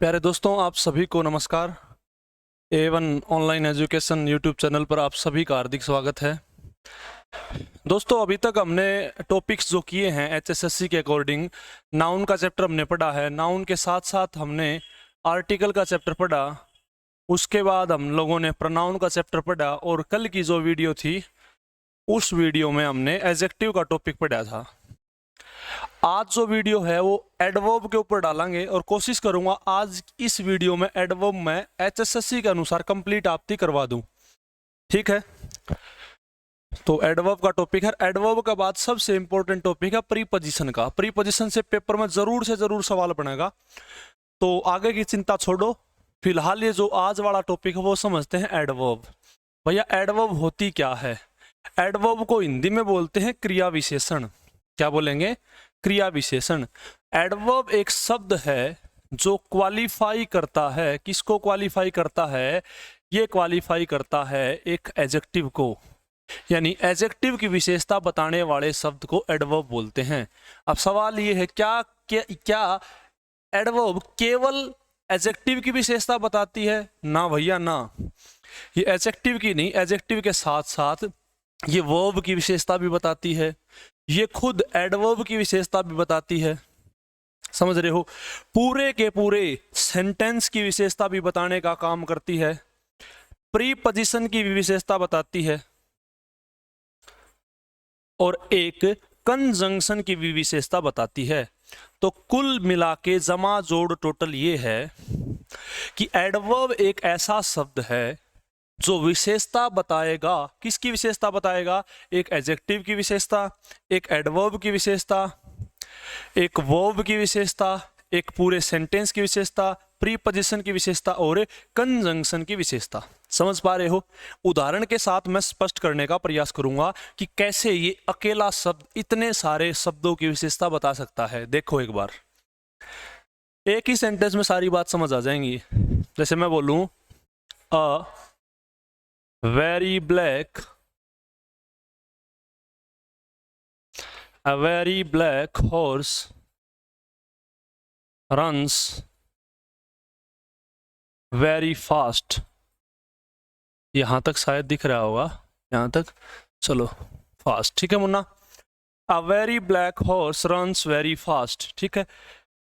प्यारे दोस्तों, आप सभी को नमस्कार। A1 online education YouTube channel पर आप सभी का हार्दिक स्वागत है। दोस्तों, अभी तक हमने टॉपिक्स जो किए हैं HSSC के अकॉर्डिंग, नाउन का चैप्टर हमने पढ़ा है। नाउन के साथ साथ हमने आर्टिकल का चैप्टर पढ़ा। उसके बाद हम लोगों ने प्रोनाउन का चैप्टर पढ़ा और कल की जो वीडियो थी उस वीडियो में हमने एडजेक्टिव का टॉपिक पढ़ा था। आज जो वीडियो है वो एडवर्ब के ऊपर डालेंगे और कोशिश करूंगा आज इस वीडियो में एडवर्ब में HSSC के अनुसार कंप्लीट आपकी करवा दूं। ठीक है, तो एडवर्ब का टॉपिक है। एडवर्ब के बाद सबसे इंपॉर्टेंट टॉपिक है प्रीपोजिशन का। प्रीपोजिशन से पेपर में जरूर से जरूर सवाल बनेगा, तो आगे की चिंता छोड़ो। फिलहाल ये जो आज वाला टॉपिक है वो समझते हैं एडवर्ब। भैया, एडवर्ब होती क्या है? एडवर्ब को हिंदी में बोलते हैं क्रिया विशेषण। क्या बोलेंगे? क्रिया विशेषण। एडवर्ब एक शब्द है जो क्वालिफाई करता है। किसको क्वालिफाई करता है? ये क्वालिफाई करता है एक एडजेक्टिव को, यानी एडजेक्टिव की विशेषता बताने वाले शब्द को एडवर्ब बोलते हैं। अब सवाल ये है, क्या एडवर्ब केवल एडजेक्टिव की विशेषता बताती है? ना भैया ना, ये एडजेक्टिव की नहीं, एडजेक्टिव के साथ साथ ये वर्ब की विशेषता भी बताती है। ये खुद एडवर्ब की विशेषता भी बताती है। समझ रहे हो? पूरे के पूरे सेंटेंस की विशेषता भी बताने का काम करती है। प्रीपोजिशन की भी विशेषता बताती है और एक कंजंक्शन की भी विशेषता बताती है। तो कुल मिला के जमा जोड़ टोटल ये है कि एडवर्ब एक ऐसा शब्द है जो विशेषता बताएगा। किसकी विशेषता बताएगा? एक एडजेक्टिव की विशेषता, एक एडवर्ब की विशेषता, एक वर्ब की विशेषता, एक पूरे सेंटेंस की विशेषता, प्रीपोजिशन की विशेषता और कंजंक्शन की विशेषता। समझ पा रहे हो? उदाहरण के साथ मैं स्पष्ट करने का प्रयास करूंगा कि कैसे ये अकेला शब्द इतने सारे शब्दों की विशेषता बता सकता है। देखो एक बार, एक ही सेंटेंस में सारी बात समझ आ जाएंगी। जैसे मैं बोलूं अ very black, a very black horse runs very fast। यहां तक शायद दिख रहा होगा, यहां तक। चलो, फास्ट। ठीक है Munna? a very black horse runs very fast। ठीक है,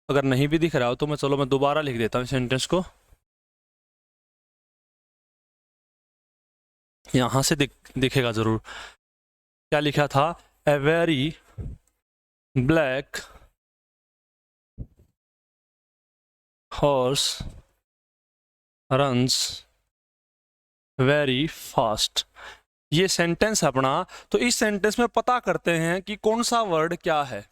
अगर नहीं भी दिख रहा हो तो मैं दोबारा लिख देता हूं सेंटेंस को। यहां से दिखेगा जरूर। क्या लिखा था? a very black horse runs very fast। ये सेंटेंस है अपना। तो इस सेंटेंस में पता करते हैं कि कौन सा वर्ड क्या है।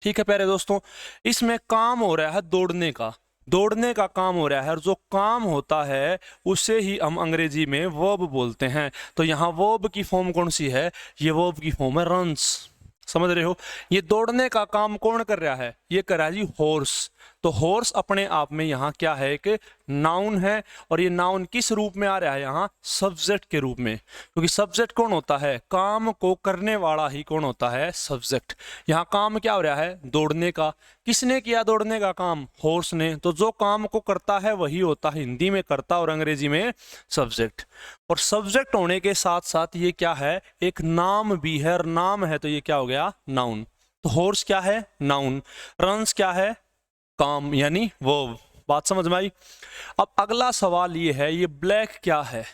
ठीक है प्यारे दोस्तों, इसमें काम हो रहा है दौड़ने का। दौड़ने का काम हो रहा है और जो काम होता है उसे ही हम अंग्रेजी में वर्ब बोलते हैं। तो यहाँ वर्ब की फॉर्म कौन सी है? ये वर्ब की फॉर्म है रन्स। समझ रहे हो? ये दौड़ने का काम कौन कर रहा है? ये कर रहा है जी हॉर्स। तो हॉर्स अपने आप में यहाँ क्या है? एक नाउन है। और ये नाउन किस रूप में आ रहा है? यहाँ सब्जेक्ट के रूप में। क्योंकि सब्जेक्ट कौन होता है? काम को करने वाला ही कौन होता है? सब्जेक्ट। यहाँ काम क्या हो रहा है? दौड़ने का। किसने किया दौड़ने का काम? हॉर्स ने। तो जो काम को करता है वही होता है हिंदी में करता और अंग्रेजी में सब्जेक्ट। और सब्जेक्ट होने के साथ साथ ये क्या है? एक नाम भी है। और नाम है तो ये क्या हो गया? नाउन। तो हॉर्स क्या है? नाउन। रन्स क्या है? काम, यानी वर्ब। बात समझ में आई? अब अगला सवाल ये है, ये ब्लैक क्या है?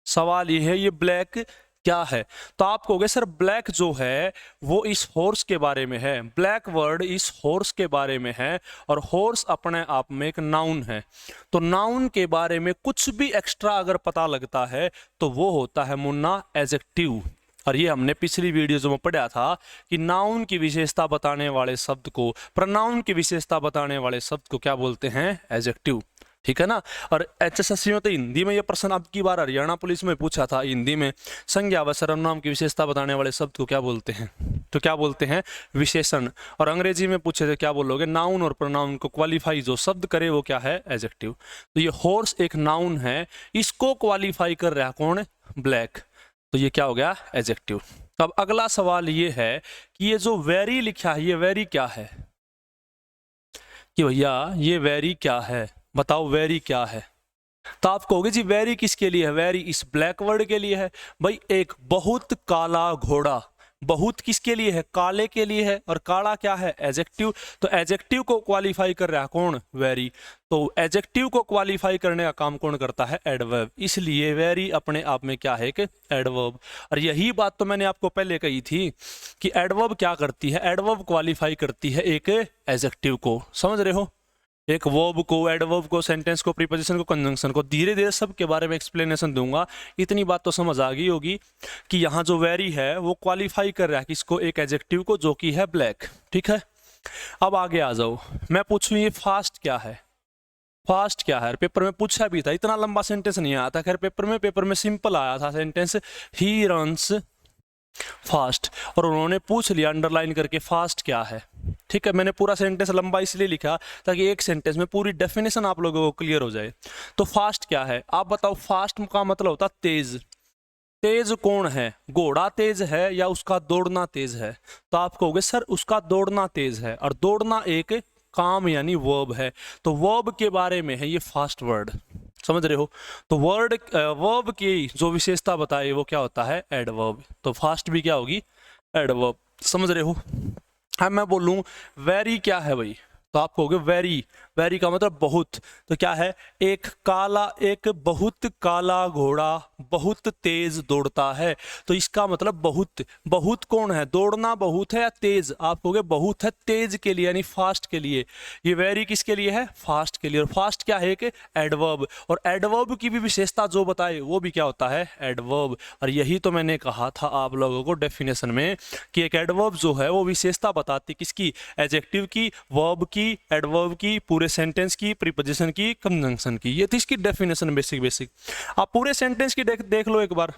सवाल ये है, ये ब्लैक क्या है? तो आप कहोगे सर ब्लैक जो है वो इस हॉर्स के बारे में है। ब्लैक वर्ड इस हॉर्स के बारे में है और हॉर्स अपने आप में एक नाउन है। तो नाउन के बारे में कुछ भी एक्स्ट्रा अगर पता लगता है तो वो होता है मुन्ना एडजेक्टिव। और ये हमने पिछली वीडियो में पढ़ा था कि नाउन की विशेषता बताने वाले शब्द को, प्रोनाउन की विशेषता बताने वाले शब्द को क्या बोलते हैं? एडजेक्टिव। ठीक है ना? और HSSC में तो हिंदी में ये प्रश्न अब की बार हरियाणा पुलिस में पूछा था। हिंदी में संज्ञा व सर्वनाम की विशेषता बताने वाले शब्द को क्या बोलते हैं? तो क्या बोलते हैं? विशेषण। और अंग्रेजी में पूछे थे, क्या बोलोगे? नाउन और प्रोनाउन को क्वालिफाई जो शब्द करे वो क्या है? एडजेक्टिव। तो ये हॉर्स एक नाउन है, इसको क्वालिफाई कर रहा है कौन? ब्लैक। तो ये क्या हो गया? एडजेक्टिव। अब अगला सवाल ये है कि ये जो वेरी लिखा है, ये वेरी क्या है? कि भैया ये वेरी क्या है? बताओ वेरी क्या है? तो आप कहोगे जी वेरी किसके लिए है? वेरी इस ब्लैक वर्ड के लिए है। भाई एक बहुत काला घोड़ा, बहुत किसके लिए है? काले के लिए है। और काला क्या है? एडजेक्टिव। तो एडजेक्टिव को क्वालिफाई कर रहा है कौन? वेरी। तो एडजेक्टिव को क्वालिफाई करने का काम कौन करता है? एडवर्ब। इसलिए वेरी अपने आप में क्या है? कि एडवर्ब। और यही बात तो मैंने आपको पहले कही थी कि एडवर्ब क्या करती है? एडवर्ब क्वालिफाई करती है एक एडजेक्टिव को। समझ रहे हो? एक वर्ब को, एडवर्ब को, सेंटेंस को, प्रीपोजिशन को, कंजंक्शन को। धीरे धीरे सब के बारे में एक्सप्लेनेशन दूंगा। इतनी बात तो समझ आ गई होगी कि यहाँ जो वेरी है वो क्वालिफाई कर रहा है किसको? एक एडजेक्टिव को, जो कि है ब्लैक। ठीक है, अब आगे आ जाओ। मैं पूछूं ये फास्ट क्या है? फास्ट क्या है? पेपर में पूछा भी था, इतना लंबा सेंटेंस नहीं आया था। खैर पेपर में सिंपल आया था सेंटेंस, ही रन्स फास्ट। और उन्होंने पूछ लिया अंडरलाइन करके फास्ट क्या है। ठीक है, मैंने पूरा सेंटेंस लंबा इसलिए लिखा ताकि एक सेंटेंस में पूरी डेफिनेशन आप लोगों को क्लियर हो जाए। तो फास्ट क्या है? आप बताओ। फास्ट का मतलब होता तेज। तेज कौन है? घोड़ा तेज है या उसका दौड़ना तेज है? तो आप कहोगे सर उसका दौड़ना तेज है। और दौड़ना एक काम यानी वर्ब है। तो वर्ब के बारे में है ये फास्ट वर्ड। समझ रहे हो? तो वर्ब की जो विशेषता बताए वो क्या होता है? एडवर्ब। तो फास्ट भी क्या होगी? एडवर्ब। समझ रहे हो? हाँ, मैं बोलूं वेरी क्या है भाई? तो आप कहोगे वेरी, वेरी का मतलब बहुत। तो क्या है? एक बहुत काला घोड़ा बहुत तेज दौड़ता है। तो इसका मतलब बहुत। बहुत कौन है? दौड़ना बहुत है या तेज? आप कहोगे बहुत है तेज के लिए यानी फास्ट के लिए। ये वेरी किसके लिए है? फास्ट के लिए। और फास्ट क्या है? एक एडवर्ब। और एडवर्ब की भी विशेषता जो बताए वो भी क्या होता है? एडवर्ब। और यही तो मैंने कहा था आप लोगों को डेफिनेशन में कि एक एडवर्ब जो है वो विशेषता बताती किसकी? एडजेक्टिव की, वर्ब की, एडवर्ब की, पूरे सेंटेंस की, प्रीपोजिशन की, कंजंक्शन की। ये थी इसकी डेफिनेशन बेसिक। आप पूरे सेंटेंस की देख लो एक बार।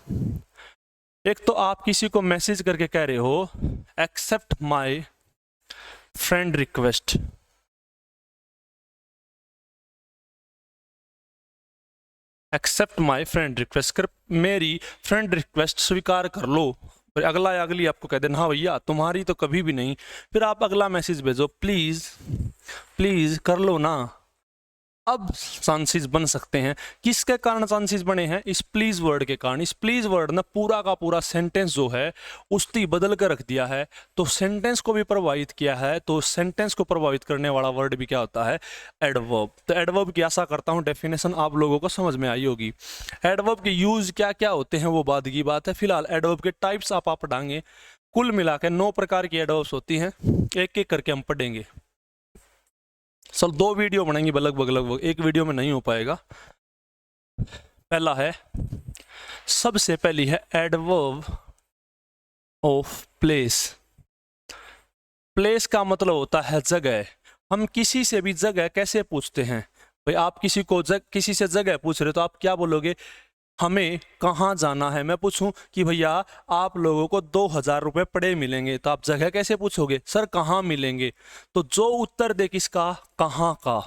एक तो आप किसी को मैसेज करके कह रहे हो accept my friend request. Accept my friend request कर, मेरी फ्रेंड रिक्वेस्ट स्वीकार कर लो। फिर अगला या अगली आपको कह देना हाँ भैया तुम्हारी तो कभी भी नहीं। फिर आप अगला मैसेज भेजो प्लीज, प्लीज कर लो ना। अब चांसेस बन सकते हैं। किसके कारण चांसेस बने हैं? इस प्लीज वर्ड के कारण। इस प्लीज वर्ड ने पूरा का पूरा सेंटेंस जो है उसकी बदल कर रख दिया है। तो सेंटेंस को भी प्रभावित किया है। तो सेंटेंस को प्रभावित करने वाला वर्ड भी क्या होता है? एडवर्ब। तो एडवर्ब की आशा करता हूं डेफिनेशन आप लोगों को समझ में आई होगी। एडवर्ब के यूज क्या क्या होते हैं वो बाद की बात है। फिलहाल एडवर्ब के टाइप्स आप पढ़ाएंगे। कुल मिलाकर 9 प्रकार की एडवर्ब्स होती हैं। एक एक करके हम पढ़ेंगे। सर 2 वीडियो बनाएंगे लगभग, एक वीडियो में नहीं हो पाएगा। पहला है, सबसे पहली है एडवर्ब ऑफ प्लेस। प्लेस का मतलब होता है जगह। हम किसी से भी जगह कैसे पूछते हैं? भाई आप किसी से जगह पूछ रहे हो तो आप क्या बोलोगे? हमें कहाँ जाना है। मैं पूछूं कि भैया आप लोगों को 2000 रुपये पड़े मिलेंगे, तो आप जगह कैसे पूछोगे? सर कहाँ मिलेंगे। तो जो उत्तर दे किसका? कहाँ का।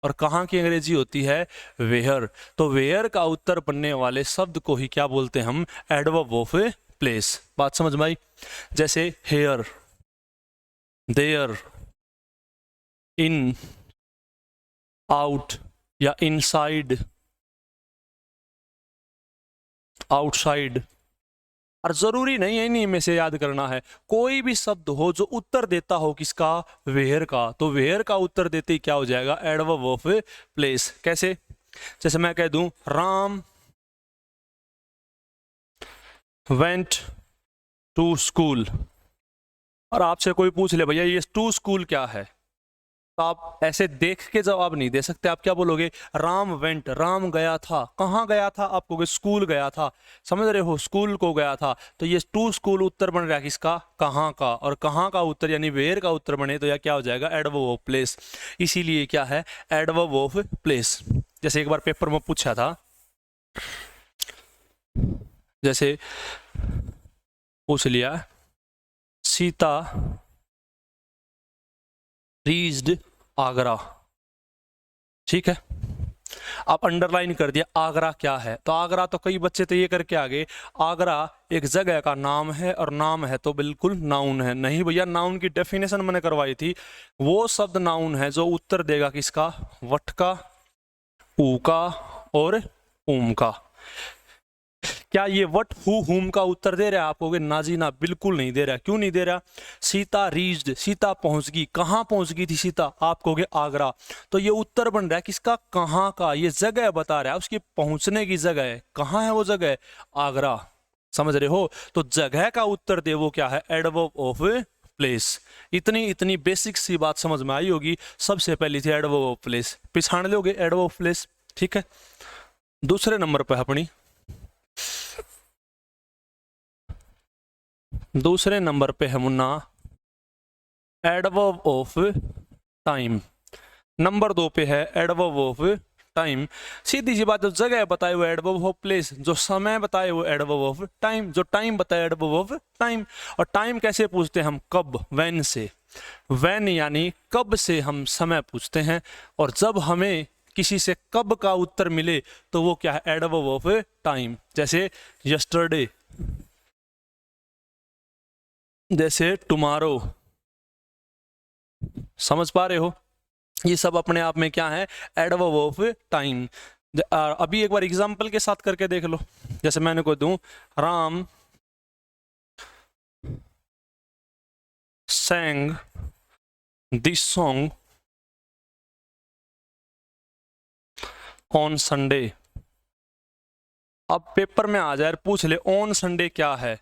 और कहाँ की अंग्रेजी होती है? वेयर। तो वेयर का उत्तर बनने वाले शब्द को ही क्या बोलते हैं हम? Adverb of place. बात समझ में आई? जैसे हेयर, देयर, इन, आउट या इनसाइड, आउटसाइड। और जरूरी नहीं है इन्हीं में से याद करना है। कोई भी शब्द हो जो उत्तर देता हो किसका? वेयर का। तो वेयर का उत्तर देते ही क्या हो जाएगा? Adverb of place. कैसे? जैसे मैं कह दूं राम वेंट टू स्कूल, और आपसे कोई पूछ ले भैया ये टू स्कूल क्या है, तो आप ऐसे देख के जवाब नहीं दे सकते। आप क्या बोलोगे? राम वेंट, राम गया था। कहाँ गया था? आप कहोगे स्कूल गया था। समझ रहे हो? स्कूल को गया था। तो ये टू स्कूल उत्तर बन रहा है किसका? कहाँ का। और कहाँ का उत्तर यानी वेयर का उत्तर बने तो यह क्या हो जाएगा? Adverb of place. इसीलिए क्या है? Adverb of place. जैसे एक बार पेपर में पूछा था, जैसे पूछ लिया सीता रीच्ड आगरा। ठीक है, आप अंडरलाइन कर दिया आगरा क्या है। तो आगरा तो कई बच्चे तो ये करके आ गए आगरा एक जगह का नाम है, और नाम है तो बिल्कुल नाउन है। नहीं भैया, नाउन की डेफिनेशन मैंने करवाई थी। वो शब्द नाउन है जो उत्तर देगा किसका? वट का, ऊ का और ऊम का। क्या ये वट हु हुम का उत्तर दे रहा है? आप कहोगे ना जी ना, बिल्कुल नहीं दे रहा। क्यों नहीं दे रहा? सीता रीच्ड, सीता पहुंच गई। कहां पहुंच गई थी सीता? आप कहोगे आगरा। तो ये उत्तर बन रहा है किसका? कहां का। ये जगह बता रहा है, उसकी पहुंचने की जगह है। कहां है वो जगह? आगरा। समझ रहे हो? तो जगह का उत्तर दे वो क्या है? Adverb of place. इतनी बेसिक सी बात समझ में आई होगी। सबसे पहली थी एडवर्ब ऑफ प्लेस, पिछाड़ लोगे एडवर्ब ऑफ प्लेस। ठीक है, दूसरे नंबर पे अपनी, दूसरे नंबर पे है Munna adverb of time. Number 2 पे है एडवर्ब ऑफ टाइम। सीधी सी बात, जो जगह बताए वो एडवर्ब ऑफ प्लेस, जो समय बताए वो एडवर्ब ऑफ टाइम, जो टाइम बताए एडवर्ब ऑफ टाइम। और टाइम कैसे पूछते हैं हम? कब, व्हेन से। व्हेन यानी कब से हम समय पूछते हैं। और जब हमें किसी से कब का उत्तर मिले तो वो क्या है? Adverb of time. जैसे यस्टरडे, जैसे टुमारो। समझ पा रहे हो? ये सब अपने आप में क्या है? Adverb of time. अभी एक बार एग्जांपल के साथ करके देख लो। जैसे मैंने को दूं, Ram sang this song on Sunday। अब पेपर में आ जाए पूछ ले ऑन संडे क्या है,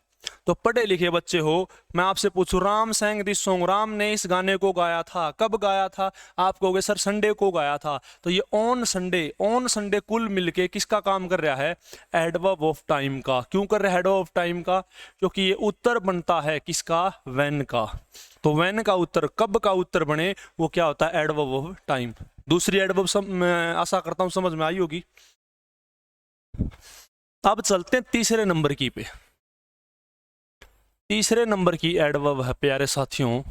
तो पढ़े लिखे बच्चे हो, मैं आपसे पूछूं राम सैंग दिस सॉन्ग, राम ने इस गाने को गाया था, कब गाया था? आप कहोगे सर संडे को गाया था। तो ये ऑन संडे कुल मिलके किसका काम कर रहा है? एडवर्ब ऑफ टाइम का। क्यों कर रहा है एडवर्ब ऑफ टाइम का? क्योंकि ये उत्तर बनता है किसका? व्हेन का। तो व्हेन का उत्तर, कब का उत्तर बने, वो क्या होता है? Adverb of time. दूसरी एडवर्ब मैं आशा करता हूं समझ में आई होगी। अब चलते हैं तीसरे नंबर की पे। तीसरे नंबर की एडवर्ब है प्यारे साथियों,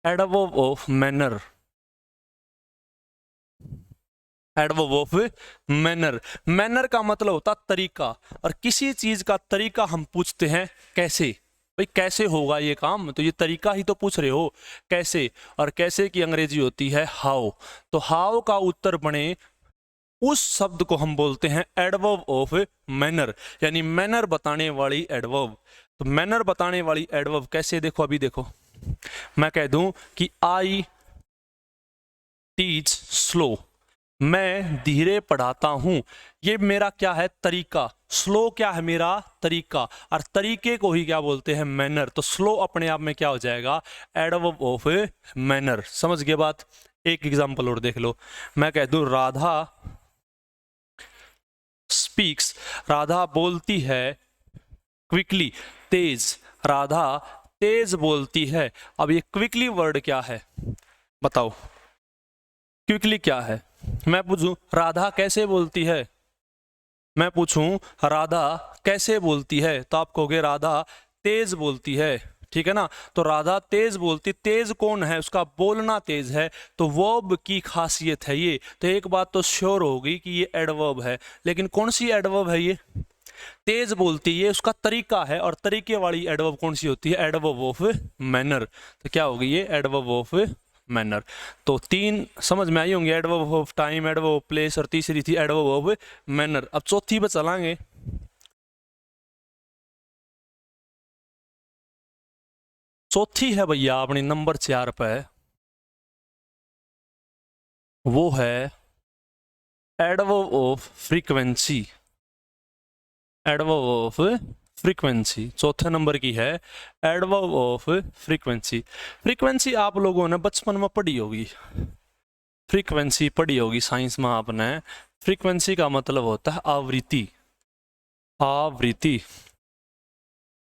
adverb of manner. Adverb of manner. Manner का मतलब होता तरीका, और किसी चीज का तरीका हम पूछते हैं कैसे। भाई कैसे होगा ये काम, तो ये तरीका ही तो पूछ रहे हो, कैसे। और कैसे की अंग्रेजी होती है हाउ। तो हाउ का उत्तर बने, उस शब्द को हम बोलते हैं एडवर्ब ऑफ मैनर, यानी मैनर बताने वाली एडवर्ब। तो मैनर बताने वाली एडवर्ब कैसे? देखो अभी देखो, मैं कह दूं कि आई टीच स्लो, मैं धीरे पढ़ाता हूं। ये मेरा क्या है? तरीका। स्लो क्या है? मेरा तरीका। और तरीके को ही क्या बोलते हैं? मैनर। तो स्लो अपने आप में क्या हो जाएगा? Adverb of manner. समझ गए बात? एक एग्जांपल और देख लो, मैं कह दूं राधा स्पीक्स, राधा बोलती है क्विकली, तेज। राधा तेज बोलती है। अब ये क्विकली वर्ड क्या है बताओ? क्विकली क्या है? मैं पूछूं राधा कैसे बोलती है, मैं पूछूं राधा कैसे बोलती है, तो आप कहोगे राधा तेज बोलती है। ठीक है ना? तो राधा तेज बोलती, तेज कौन है? उसका बोलना तेज है, तो वर्ब की खासियत है ये। तो एक बात तो श्योर होगी कि ये एडवर्ब है, लेकिन कौन सी एडवर्ब है ये? तेज बोलती, ये उसका तरीका है। और तरीके वाली एडवर्ब कौन सी होती है? Adverb of manner. तो क्या होगी ये? Adverb of manner. तो तीन समझ में आई होंगी, adverb of time, adverb of place, और तीसरी थी एडवर्ब ऑफ मैनर। अब चौथी पे चलांगे। चौथी है भैया अपनी नंबर 4 पे, वो है adverb of frequency. Adverb of frequency चौथे नंबर की है, एडवर्ब ऑफ फ्रीक्वेंसी। फ्रीक्वेंसी आप लोगों ने बचपन में पढ़ी होगी, फ्रीक्वेंसी पढ़ी होगी साइंस में आपने। फ्रीक्वेंसी का मतलब होता है आवृत्ति। आवृत्ति,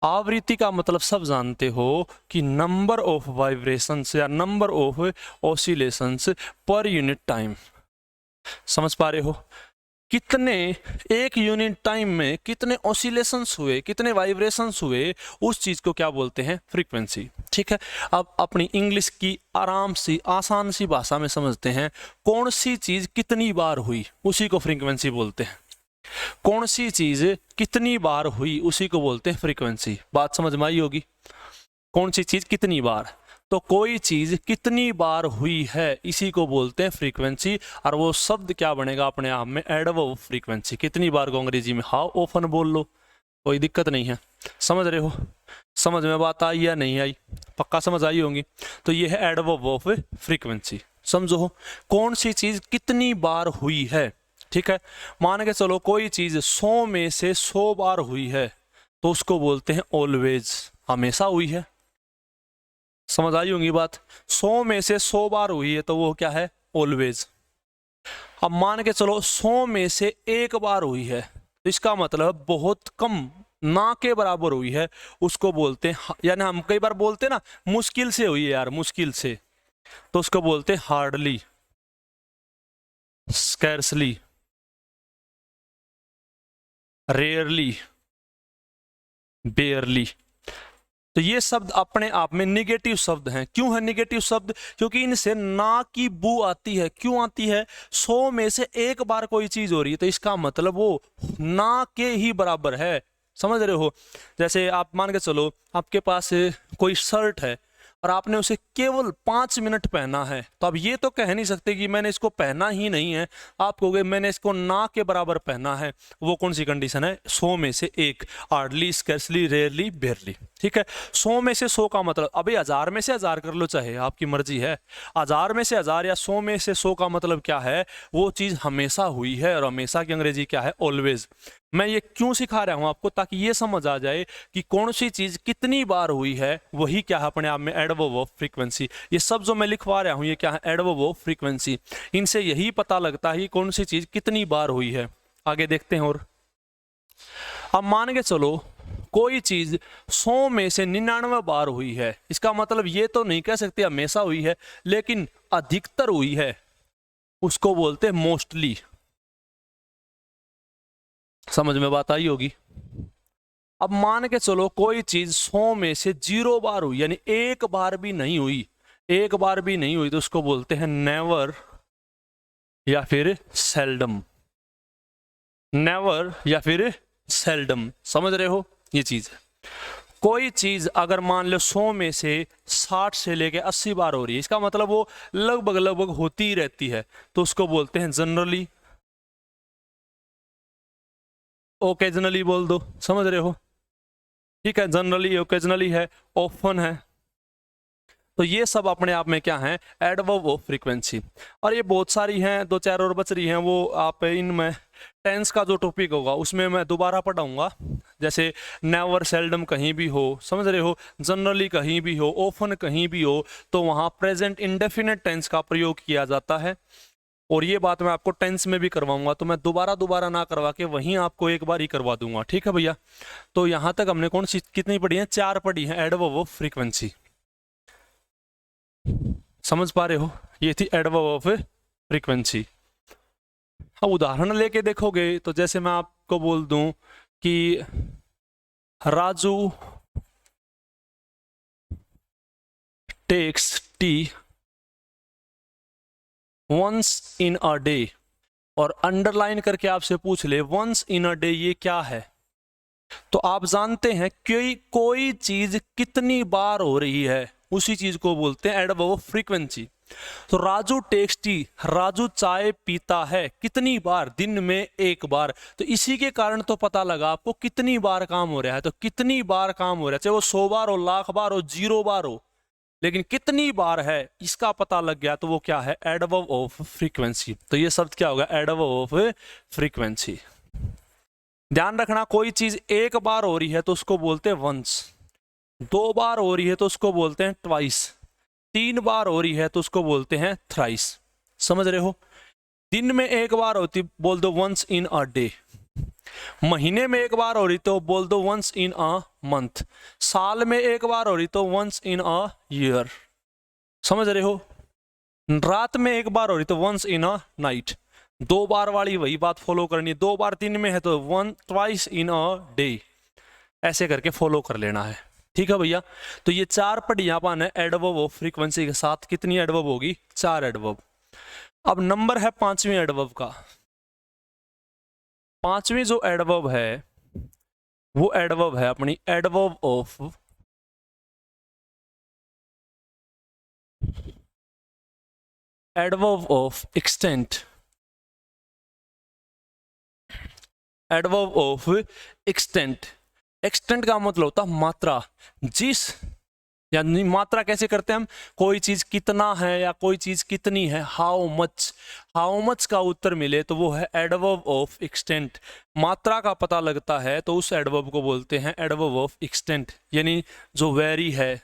आवृत्ति का मतलब सब जानते हो कि नंबर ऑफ वाइब्रेशंस या number of oscillations per unit time. समझ पा रहे हो? कितने एक यूनिट टाइम में कितने ऑसिलेशंस हुए, कितने वाइब्रेशंस हुए, उस चीज को क्या बोलते हैं? फ्रीक्वेंसी। ठीक है, अब अपनी इंग्लिश की आराम सी आसान सी भाषा में समझते हैं, कौन सी चीज कितनी बार हुई उसी को फ्रीक्वेंसी बोलते हैं। कौन सी चीज कितनी बार हुई उसी को बोलते हैं फ्रीक्वेंसी। बात समझ में आई होगी? कौन सी चीज कितनी बार, तो कोई चीज कितनी बार हुई है इसी को बोलते हैं फ्रीक्वेंसी। और वो शब्द क्या बनेगा अपने आप में, एडवर्ब फ्रीक्वेंसी। कितनी बार को अंग्रेजी में हाउ ऑफन बोल लो, कोई दिक्कत नहीं है। समझ रहे हो, समझ में बात आई या नहीं आई? पक्का समझ आई होंगी। तो ये है एडवर्ब ऑफ फ्रीक्वेंसी। समझो कौन सी चीज कितनी बार हुई है। ठीक है, मान के चलो कोई चीज 100 में से 100 बार हुई है तो उसको बोलते हैं ऑलवेज, हमेशा हुई है। समझ आई होंगी बात। 100 में से 100 बार हुई है तो वो क्या है, ऑलवेज। अब मान के चलो 100 में से 1 बार हुई है तो इसका मतलब बहुत कम, ना के बराबर हुई है, उसको बोलते हैं, यानी हम कई बार बोलते हैं ना मुश्किल से हुई है यार, मुश्किल से, तो उसको बोलते हैं हार्डली, स्कैर्सली, रेयरली, बेयरली। तो ये शब्द अपने आप में निगेटिव शब्द हैं। क्यों है निगेटिव शब्द? क्योंकि इनसे ना की बू आती है। क्यों आती है? 100 में से 1 बार कोई चीज हो रही है तो इसका मतलब वो ना के ही बराबर है। समझ रहे हो? जैसे आप मान के चलो आपके पास कोई शर्ट है और आपने उसे केवल 5 मिनट पहना है, तो अब ये तो कह नहीं सकते कि मैंने इसको पहना ही नहीं है। आप कहोगे मैंने इसको ना के बराबर पहना है। वो कौन सी कंडीशन है? 100 में से 1, हार्डली, स्कैर्सली, रेयरली, बेयरली। ठीक है, 100 में से 100 का मतलब, अभी 1000 में से 1000 कर लो, चाहे आपकी मर्जी है। 1000 में से 1000 या 100 में से 100 का मतलब क्या है? वो चीज हमेशा हुई है, और हमेशा की अंग्रेजी क्या है? ऑलवेज। मैं ये क्यों सिखा रहा हूं आपको? ताकि ये समझ आ जाए कि कौन सी चीज कितनी बार हुई है, वही क्या है अपने आप में एडवर्ब ऑफ फ्रीक्वेंसी। ये सब जो मैं लिखवा रहा हूं ये क्या है? Adverb of frequency. इनसे यही पता लगता है कि कौन सी चीज कितनी बार हुई है। आगे देखते हैं। और अब मान के चलो कोई चीज 100 में से 99 बार हुई है, इसका मतलब ये तो नहीं कह सकते हमेशा हुई है, लेकिन अधिकतर हुई है, उसको बोलते हैं मोस्टली। समझ में बात आई होगी। अब मान के चलो कोई चीज 100 में से 0 बार हुई, यानी 1 बार भी नहीं हुई, 1 बार भी नहीं हुई, तो उसको बोलते हैं नेवर या फिर सेल्डम। नेवर या फिर सेल्डम। समझ रहे हो ये चीज? कोई चीज अगर मान लो 100 में से 60 से लेके 80 बार हो रही है, इसका मतलब वो लगभग लगभग होती ही रहती है, तो उसको बोलते हैं जनरली, ओकेजनली बोल दो। समझ रहे हो? ठीक है, जनरली, ओकेजनली है, ऑफन है। तो ये सब अपने आप में क्या है? Adverb of frequency. और ये बहुत सारी हैं, 2-4 और बच रही हैं, वो आप इनमें टेंस का जो टॉपिक होगा उसमें मैं दोबारा पढ़ाऊंगा। जैसे नेवर, सेल्डम कहीं भी हो, समझ रहे हो, जनरली कहीं भी हो, ऑफन कहीं भी हो, तो वहाँ प्रेजेंट इंडेफिनेट टेंस का प्रयोग किया जाता है। और ये बात मैं आपको टेंस में भी करवाऊंगा, तो मैं दोबारा ना करवा के वहीं आपको एक बार ही करवा दूंगा। ठीक है भैया? तो यहाँ तक हमने कौन सी कितनी पढ़ी है? 4 पढ़ी है एडवर्ब ऑफ फ्रीक्वेंसी। समझ पा रहे हो? ये थी एडवर्ब ऑफ फ्रीक्वेंसी। अब उदाहरण लेके देखोगे तो जैसे मैं आपको बोल दूं कि Raju takes tea once in a day, और अंडरलाइन करके आपसे पूछ ले वंस इन अ डे ये क्या है, तो आप जानते हैं कि कोई चीज कितनी बार हो रही है, उसी चीज को बोलते हैं एडवर्ब ऑफ फ्रीक्वेंसी। तो राजू टेक्स टी, राजू चाय पीता है कितनी बार? दिन में 1 बार। तो इसी के कारण तो पता लगा आपको कितनी बार काम हो रहा है। तो कितनी बार काम हो रहा है, चाहे वो 100 बार हो, 1,00,000 बार हो, 0 बार हो, लेकिन कितनी बार है इसका पता लग गया, तो वो क्या है? Adverb of frequency. तो ये शब्द क्या होगा? Adverb of frequency. ध्यान रखना, कोई चीज 1 बार हो रही है तो उसको बोलते हैं वंस, 2 बार हो रही है तो उसको बोलते हैं ट्वाइस, 3 बार हो रही है तो उसको बोलते हैं थ्राइस। समझ रहे हो? दिन में 1 बार होती, बोल दो वंस इन अ डे। महीने में 1 बार हो रही तो बोल दो वंस इन अ मंथ। साल में 1 बार हो रही तो वंस इन अ ईयर। समझ रहे हो? रात में 1 बार हो रही तो वंस इन अ नाइट। 2 बार वाली वही बात फॉलो करनी है। 2 बार दिन में है तो ट्वाइस इन अ डे। ऐसे करके फॉलो कर लेना है। ठीक है भैया? तो ये 4 पढ़ियां पान है एडवर्ब ऑफ फ्रीक्वेंसी के साथ। कितनी एडवर्ब होगी? 4 एडवर्ब। अब नंबर है 5वीं एडवर्ब का। 5वीं जो एडवर्ब है वो एडवर्ब है अपनी adverb of adverb of extent, adverb of extent, extent का मतलब होता है मात्रा। जिस, यानी मात्रा कैसे करते हैं हम, कोई चीज कितना है या कोई चीज कितनी है, हाउ मच, हाउ मच का उत्तर मिले तो वो है एडवर्ब ऑफ एक्सटेंट। मात्रा का पता लगता है तो उस एडवर्ब को बोलते हैं एडवर्ब ऑफ एक्सटेंट। यानी जो वेरी है,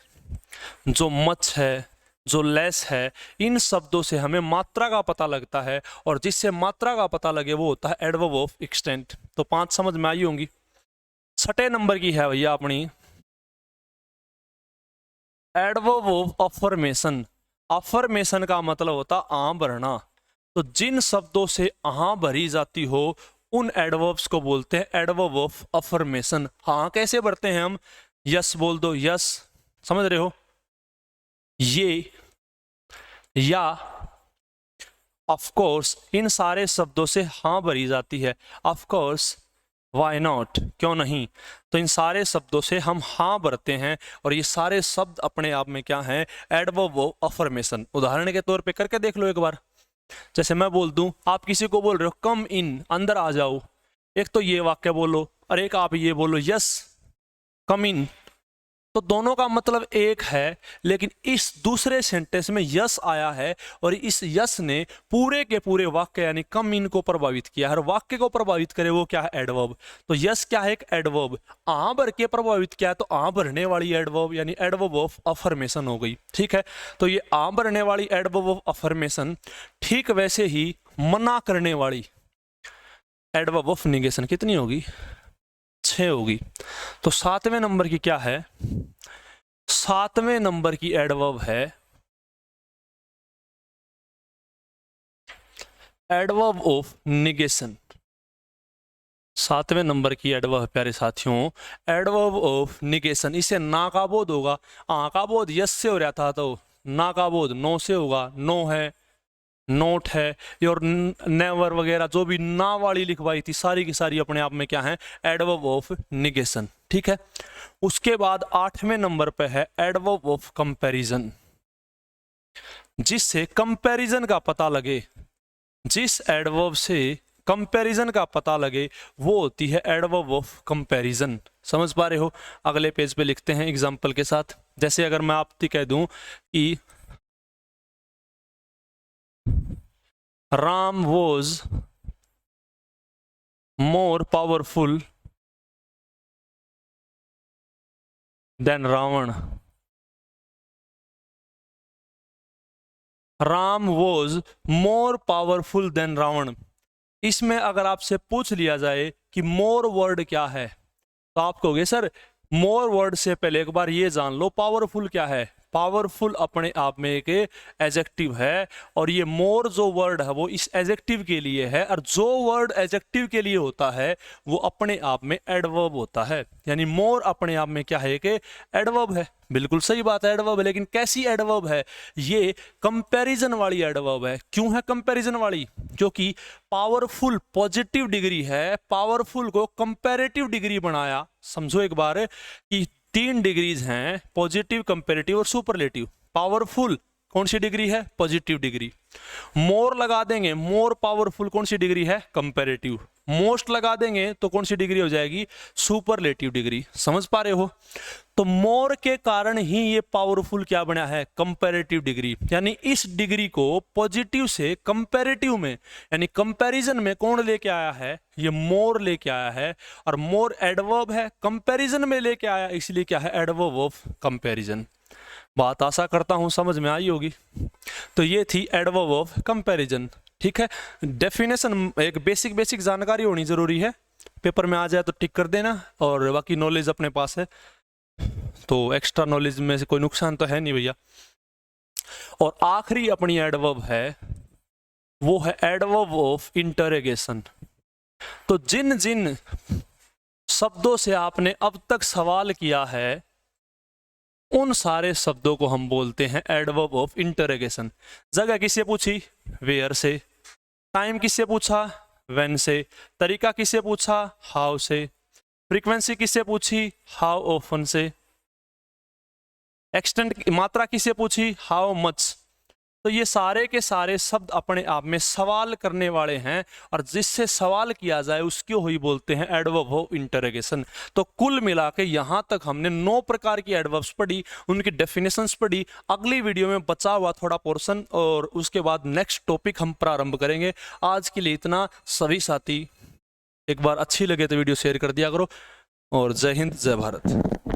जो मच है, जो लेस है, इन शब्दों से हमें मात्रा का पता लगता है, और जिससे मात्रा का पता लगे वो होता है एडवर्ब ऑफ एक्सटेंट। तो 5 समझ में आई होंगी। 6 नंबर की है भैया अपनी एडवर्ब ऑफ अफर्मेशन। अफर्मेशन का मतलब होता आ भरना। तो जिन शब्दों से आ भरी जाती हो उन एडवर्ब्स को बोलते हैं एडवर्ब ऑफ अफर्मेशन। हाँ कैसे भरते हैं हम, यस बोल दो, यस, समझ रहे हो, ये, या, ऑफ कोर्स, इन सारे शब्दों से हाँ भरी जाती है। ऑफ कोर्स, वाई नॉट, क्यों नहीं, तो इन सारे शब्दों से हम हाँ भरते हैं, और ये सारे शब्द अपने आप में क्या हैं, एडवर्ब ऑफ अफर्मेशन। उदाहरण के तौर पे करके देख लो एक बार। जैसे मैं बोल दूं, आप किसी को बोल रहे हो कम इन, अंदर आ जाओ, एक तो ये वाक्य बोलो और एक आप ये बोलो यस कम इन, तो दोनों का मतलब एक है, लेकिन इस दूसरे सेंटेंस में यस आया है और इस यस ने पूरे के पूरे वाक्य यानी कम इन को प्रभावित किया। हर वाक्य को प्रभावित करे वो क्या है, एडवर्ब। तो यस क्या है, एक एडवर्ब। आ भर के प्रभावित किया है तो आ भरने वाली एडवर्ब यानी एडवर्ब ऑफ अफर्मेशन हो गई। ठीक है, तो ये आ भरने वाली एडवर्ब ऑफ अफर्मेशन। ठीक वैसे ही मना करने वाली एडवर्ब ऑफ निगेशन कितनी होगी, 6 होगी। तो 7वें नंबर की क्या है, 7वें नंबर की एडवर्ब है एडवर्ब ऑफ निगेशन। 7वें नंबर की एडवर्ब प्यारे साथियों एडवर्ब ऑफ निगेशन। इसे ना का बोध होगा, आ का बोध यस से हो रहा था, तो ना का बोध नो से होगा, नो है, नोट है, और नेवर वगैरह जो भी ना वाली लिखवाई थी सारी की सारी अपने आप में क्या है, एडवर्ब ऑफ निगेशन। ठीक है, उसके बाद 8वें नंबर पे है एडवर्ब ऑफ कंपैरिजन। जिससे कंपैरिजन का पता लगे, जिस एडवर्ब से कंपैरिजन का पता लगे वो होती है एडवर्ब ऑफ कंपैरिजन। समझ पा रहे हो, अगले पेज पे लिखते हैं एग्जांपल के साथ। जैसे अगर मैं आपसे कह दूं कि Ram was more powerful than Ravana, Ram was more powerful than Ravana. इसमें अगर आपसे पूछ लिया जाए कि मोर वर्ड क्या है, तो आप कहोगे सर मोर वर्ड से पहले एक बार ये जान लो पावरफुल क्या है। पावरफुल अपने आप में एक एडजेक्टिव है, और ये मोर जो वर्ड है वो इस एडजेक्टिव के लिए है, और जो वर्ड एडजेक्टिव के लिए होता है वो अपने आप में एडवर्ब होता है। यानी मोर अपने आप में क्या है, कि एडवर्ब है। बिल्कुल सही बात है, एडवर्ब है, लेकिन कैसी एडवर्ब है, ये कंपैरिजन वाली एडवर्ब है। क्यों है कंपैरिजन वाली, क्योंकि पावरफुल पॉजिटिव डिग्री है, पावरफुल को कंपैरेटिव डिग्री बनाया। समझो एक बार कि 3 डिग्रीज हैं, पॉजिटिव, कंपैरेटिव और सुपरलेटिव। पावरफुल कौन सी डिग्री है, पॉजिटिव डिग्री। मोर लगा देंगे, मोर पावरफुल कौन सी डिग्री है, कंपैरेटिव। मोस्ट लगा देंगे तो कौन सी डिग्री हो जाएगी, सुपरलेटिव डिग्री। समझ पा रहे हो, तो मोर के कारण ही ये पावरफुल क्या बना है, कंपैरेटिव डिग्री। यानी इस डिग्री को पॉजिटिव से कंपैरेटिव में यानी कंपैरिजन में कौन लेके आया है, ये मोर लेके आया है। और मोर एडवर्ब है, कंपैरिजन में लेके आया, इसलिए क्या है, एडवर्ब ऑफ कंपैरिजन। बात आशा करता हूं समझ में आई होगी। तो ये थी एडवर्ब ऑफ कंपैरिजन। ठीक है, डेफिनेशन एक बेसिक जानकारी होनी जरूरी है, पेपर में आ जाए तो टिक कर देना, और बाकी नॉलेज अपने पास है तो एक्स्ट्रा नॉलेज में से कोई नुकसान तो है नहीं भैया। और आखिरी अपनी एडवर्ब है वो है एडवर्ब ऑफ इंटरोगेशन। तो जिन जिन शब्दों से आपने अब तक सवाल किया है उन सारे शब्दों को हम बोलते हैं एडवर्ब ऑफ इंटरोगेशन। जगह किससे पूछी, वेयर से। टाइम किससे पूछा, व्हेन से। तरीका किससे पूछा, हाउ से। फ्रीक्वेंसी किससे पूछी, हाउ ऑफन से। एक्सटेंट की मात्रा किसे पूछी, हाउ मच। तो ये सारे के सारे शब्द अपने आप में सवाल करने वाले हैं, और जिससे सवाल किया जाए उसको ही बोलते हैं एडवर्ब ऑफ इंटरोगेशन। तो कुल मिला के यहाँ तक हमने 9 प्रकार की एडवर्ब्स पढ़ी, उनकी डेफिनेशंस पढ़ी। अगली वीडियो में बचा हुआ थोड़ा पोर्शन और उसके बाद नेक्स्ट टॉपिक हम प्रारंभ करेंगे। आज के लिए इतना। सभी साथी एक बार अच्छी लगे तो वीडियो शेयर कर दिया करो, और जय हिंद जय भारत।